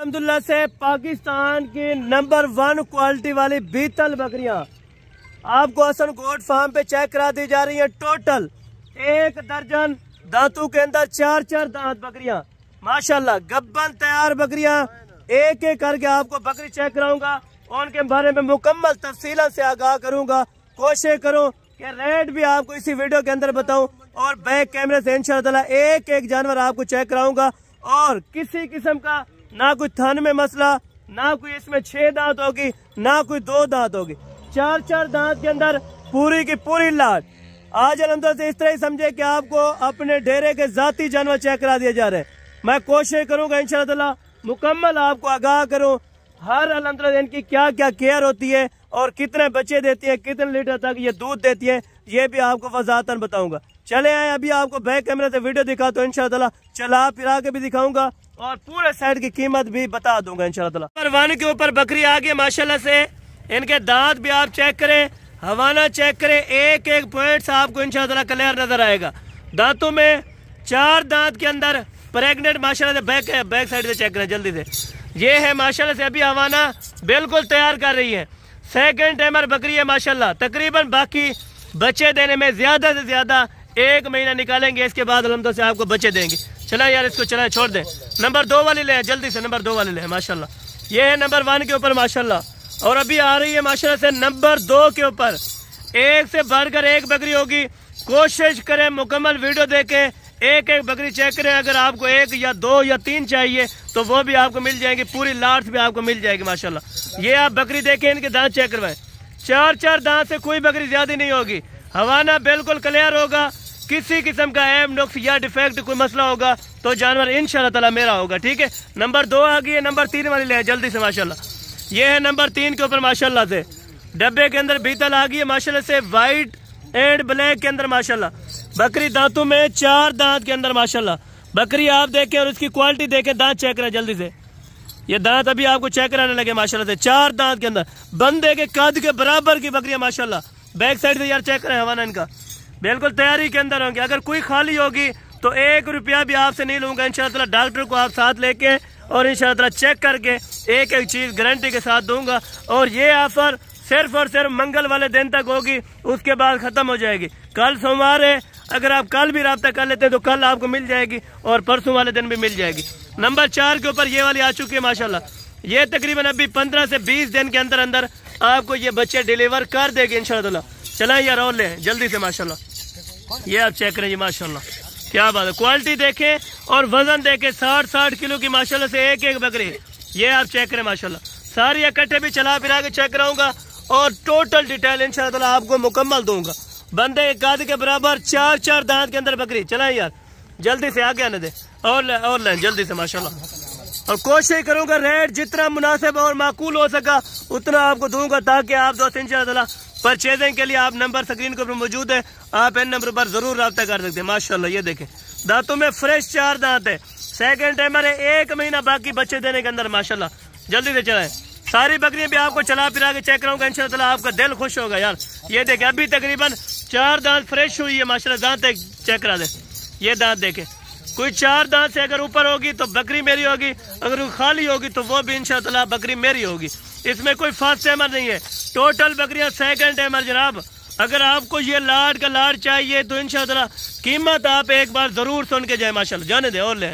अल्हम्दुलिल्लाह से पाकिस्तान की नंबर 1 क्वालिटी वाली बीतल बकरियां आपको हसन गोट फार्म पे चेक करा दी जा रही है। टोटल 1 दर्जन दांतों के अंदर 4-4 दांत बकरियां माशाल्लाह गब्बन तैयार बकरियां एक एक करके आपको बकरी चेक कराऊंगा और उनके बारे में मुकम्मल तफसीला से आगाह करूंगा। कोशिश करूं कि रेट भी आपको इसी वीडियो के अंदर बताऊं और बैक कैमरे से इंशाअल्लाह एक एक जानवर आपको चेक कराऊंगा और किसी किस्म का ना कोई थन में मसला, ना कोई इसमें 6 दांत होगी, ना कोई 2 दांत होगी, 4-4 दांत के अंदर पूरी की पूरी लाट। आज अल्हम्दुलिल्लाह से इस तरह ही समझे कि आपको अपने डेरे के जाती जानवर चेक करा दिए जा रहे हैं। मैं कोशिश करूंगा इंशाअल्लाह मुकम्मल आपको आगाह करूं हर अल्हम्दुलिल्लाह इनकी क्या क्या केयर होती है और कितने बच्चे देती है, कितने लीटर तक ये दूध देती है, ये भी आपको वजाहतन बताऊंगा। चले आए अभी आपको बैक कैमरे से वीडियो दिखा तो इंशाअल्लाह चला फिरा के भी दिखाऊंगा और पूरे सेट की कीमत भी बता दूंगा इंशाअल्लाह। परवान के ऊपर बकरी आ गई माशाल्लाह से। इनके दांत भी आप चेक करें, हवाना चेक करें, एक एक पॉइंट आपको इंशाअल्लाह क्लियर नजर आएगा। दांतों में 4 दांत के अंदर प्रेग्नेंट माशाल्लाह से बैक साइड से चेक करें जल्दी से। ये है माशाल्लाह से अभी हवाना बिल्कुल तैयार कर रही है। सेकंड टाइमर बकरी है माशाल्लाह। तकरीबन बाकी बच्चे देने में ज्यादा से ज्यादा 1 महीना निकालेंगे, इसके बाद अल्हम्दुलिल्लाह से आपको बच्चे देंगे। चला यार इसको चला छोड़ दे। नंबर 2 वाली ले जल्दी से, नंबर 2 वाली ले माशाल्लाह। ये है नंबर 1 के ऊपर माशाल्लाह और अभी आ रही है माशाल्लाह से नंबर 2 के ऊपर। एक से बढ़कर एक बकरी होगी। कोशिश करें मुकम्मल वीडियो देखें, एक एक बकरी चेक करें। अगर आपको 1 या 2 या 3 चाहिए तो वो भी आपको मिल जाएगी, पूरी लाट भी आपको मिल जाएगी माशाल्लाह। ये आप बकरी देखें, इनके दांत चेक करवाएं। 4-4 दांत से कोई बकरी ज्यादा नहीं होगी। हवाना बिल्कुल क्लियर होगा। किसी किस्म का ऐब नुक्स या डिफेक्ट कोई मसला होगा तो जानवर इंशाल्लाह ताला मेरा होगा, ठीक है। नंबर 2 आ गई है। नंबर 3 वाली ले जल्दी से माशाल्लाह। ये है नंबर 3 के ऊपर माशाल्लाह से। डब्बे के अंदर बीतल आ गई है माशाल्लाह से, व्हाइट एंड ब्लैक के अंदर माशाल्लाह। बकरी दांतों में 4 दांत के अंदर माशाल्लाह। बकरी आप देखें और उसकी क्वालिटी देखें, दांत चेक करें जल्दी से। ये दांत अभी आपको चेक कराने लगे माशाल्लाह से। 4 दांत के अंदर बंदे के कद के बराबर की बकरियां माशाल्लाह। बैक साइड से यार चेक करें, हवाना इनका बिल्कुल तैयारी के अंदर होंगे। अगर कोई खाली होगी तो 1 रुपया भी आपसे नहीं लूंगा इंशाअल्लाह। डॉक्टर को आप साथ लेके और इंशाअल्लाह चेक करके एक एक चीज गारंटी के साथ दूंगा। और ये ऑफर सिर्फ और सिर्फ मंगल वाले दिन तक होगी, उसके बाद खत्म हो जाएगी। कल सोमवार है, अगर आप कल भी राब्ता कर लेते हैं तो कल आपको मिल जाएगी और परसों वाले दिन भी मिल जाएगी। नंबर 4 के ऊपर ये वाली आ चुकी है माशाल्लाह। ये तकरीबन अभी 15 से 20 दिन के अंदर अंदर आपको ये बच्चे डिलीवर कर देगी इंशाअल्लाह। चला यार और ले जल्दी से माशाल्लाह। ये आप चेक करें जी माशाल्लाह, क्या बात है। क्वालिटी देखें और वजन देखें, 60-60 किलो की माशाल्लाह से एक एक बकरी। ये आप चेक करें माशाल्लाह। सारी इकट्ठे भी चला फिरा के चेक कराऊंगा और टोटल डिटेल इंशाअल्लाह आपको मुकम्मल दूंगा। बंदे के कद के बराबर 4-4 दांत के अंदर बकरी। चला यार जल्दी से आगे आने दे और ले जल्दी से माशाल्लाह। और कोशिश करूंगा रेट जितना मुनासिब और माकूल हो सका उतना आपको दूंगा, ताकि आप दोस्त इंशाअल्लाह परचेजिंग के लिए आप नंबर स्क्रीन के ऊपर मौजूद है, आप इन नंबर पर जरूर रब्ता कर सकते हैं माशाल्लाह। ये देखें दांतों में फ्रेश 4 दांत है। सेकंड टाइमर है, 1 महीना बाकी बच्चे देने के अंदर माशाल्लाह। जल्दी से चलाएं। सारी बकरियां भी आपको चला फिरा के चेक कराऊंगा इंशाअल्लाह, आपका दिल खुश होगा यार। ये देखें अभी तकरीबन 4 दांत फ्रेश हुई है माशाल्लाह। दांत एक चेक करा दे, ये दांत देखें। कोई 4 दांत से अगर ऊपर होगी तो बकरी मेरी होगी, अगर कोई खाली होगी तो वो भी इंशाअल्लाह बकरी मेरी होगी। इसमें कोई फर्स्ट टाइमर नहीं है। टोटल बकरियां सेकंड टाइमर जनाब। अगर आपको ये लाड का लाड चाहिए तो इंशाअल्लाह कीमत आप एक बार जरूर सुन के जाए माशाल्लाह। जाने दे और ले।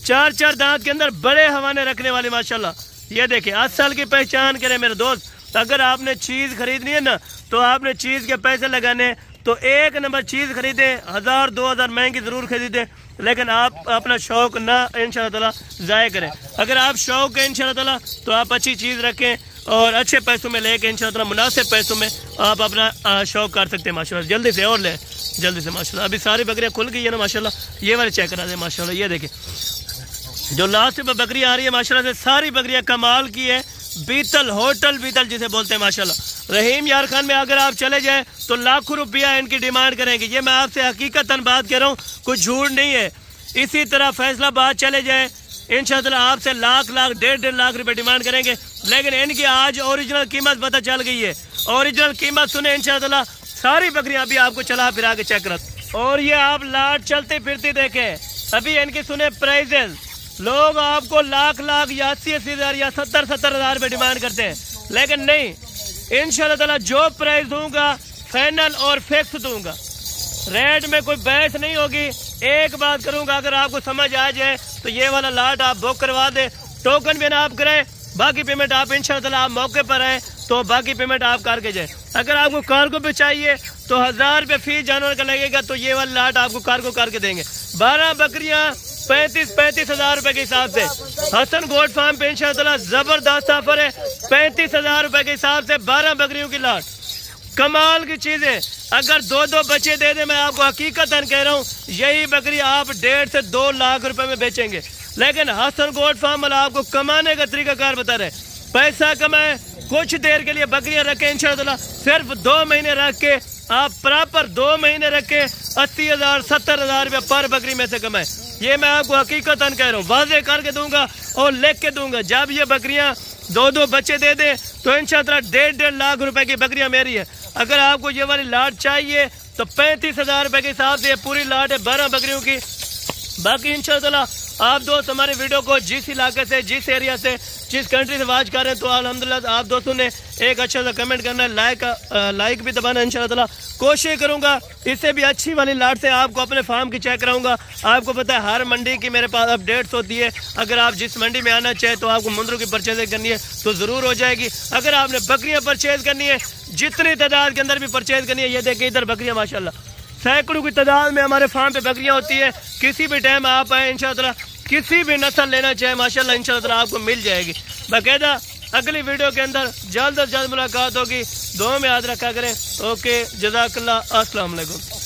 4-4 दांत के अंदर बड़े हवाने रखने वाले माशाल्लाह। ये देखें असल की पहचान करें मेरे दोस्त। अगर आपने चीज खरीदनी है ना तो आपने चीज के पैसे लगाने तो 1 नंबर चीज खरीदे, 1000-2000 महंगी जरूर खरीदे, लेकिन आप अपना शौक ना इंशाअल्लाह जाया करें। अगर आप शौक है इंशाअल्लाह तो आप अच्छी चीज रखें और अच्छे पैसों में लेके इंशाअल्लाह मुनासिब पैसों में आप अपना शौक कर सकते हैं माशाल्लाह। जल्दी से और ले जल्दी से माशाल्लाह। अभी सारी बकरियां खुल गई है ना माशाल्लाह। ये वाले चेक करा दे माशाल्लाह। ये देखें जो लास्ट में बकरी आ रही है माशाल्लाह से, सारी बकरियां कमाल की है। बीतल होटल बीतल जिसे बोलते हैं माशाल्लाह। रहीम यार खान में अगर आप चले जाए तो लाखों रुपया इनकी डिमांड करेंगे। ये मैं आपसे हकीकतन बात कह रहा हूँ, कुछ झूठ नहीं है। इसी तरह फैसलाबाद चले जाए इंशाअल्लाह आपसे लाख 1.5 लाख रुपए डिमांड करेंगे, लेकिन इनकी आज ओरिजिनल कीमत पता चल गई है। ओरिजिनल कीमत सुने इंशाअल्लाह। सारी बकरियां अभी आपको चला फिरा के चेक कर और ये आप लाट चलती फिरती देखें। अभी इनकी सुने प्राइजेस लोग आपको लाख लाख या 80 हज़ार या 70 हज़ार रुपये डिमांड करते हैं, लेकिन नहीं, इंशाल्लाह ताला जो प्राइस दूंगा फाइनल और फिक्स दूंगा, रेट में कोई बहस नहीं होगी। एक बात करूंगा, अगर आपको समझ आ जाए तो ये वाला लाट आप बुक करवा दे, टोकन भी ना आप करें, बाकी पेमेंट आप इंशाल्लाह ताला आप मौके पर आए तो बाकी पेमेंट आप करके जाए। अगर आपको कार्गो पे चाहिए तो 1000 रुपये फी जानवर का लगेगा, तो ये वाला लाट आपको कार्गो करके देंगे। 12 बकरियां 35 हज़ार रुपए के हिसाब से हसन गोट फार्म पे इंशाल्लाह ताला जबरदस्त ऑफर है। 35 हज़ार रुपए के हिसाब से 12 बकरियों की लाट, कमाल की चीज है। अगर 2-2 बच्चे दे दे, मैं आपको हकीकतन कह रहा हूँ, यही बकरी आप 1.5 से 2 लाख रुपए में बेचेंगे। लेकिन हसन गोट फार्म वाला आपको कमाने का तरीकाकार बता रहे, पैसा कमाए, कुछ देर के लिए बकरियां रखे, इंशाल्लाह सिर्फ 2 महीने रख के आप प्रॉपर 2 महीने रख के 80,000 70,000 रुपये पर बकरी में से कमाए। ये मैं आपको हकीकतन कह रहा हूँ, वाजे करके दूंगा और लिख के दूंगा। जब ये बकरियां 2-2 बच्चे दे दे तो इंशाल्लाह 1.5 लाख रुपए की बकरियां मेरी है। अगर आपको ये वाली लाट चाहिए तो 35 हज़ार रुपए के हिसाब से पूरी लाट है 12 बकरियों की। बाकी इंशाल्लाह आप दोस्त हमारे वीडियो को जिस इलाके से, जिस एरिया से, जिस कंट्री से वाच कर रहे हैं, तो अल्हम्दुलिल्लाह आप दोस्तों ने एक अच्छा सा कमेंट करना है, लाइक भी दबाना। इंशाल्लाह कोशिश करूंगा इससे भी अच्छी वाली लाट से आपको अपने फार्म की चेक कराऊंगा। आपको पता है हर मंडी की मेरे पास अपडेट्स होती है, अगर आप जिस मंडी में आना चाहे तो आपको मुंदरों की परचेजिंग करनी है तो ज़रूर हो जाएगी। अगर आपने बकरियाँ परचेज करनी है, जितनी तादाद के अंदर भी परचेज करनी है, ये देखिए इधर बकरियाँ माशाल्लाह सैकड़ों की तादाद में हमारे फार्म पे बकरियां होती है। किसी भी टाइम आप आए इंशाल्लाह, किसी भी नस्ल लेना चाहे माशाल्लाह इंशाल्लाह आपको मिल जाएगी बाकायदा। अगली वीडियो के अंदर जल्द से जल्द मुलाकात होगी, दुआ में याद रखा करें। ओके, जज़ाकल्लाह, अस्सलाम वालेकुम।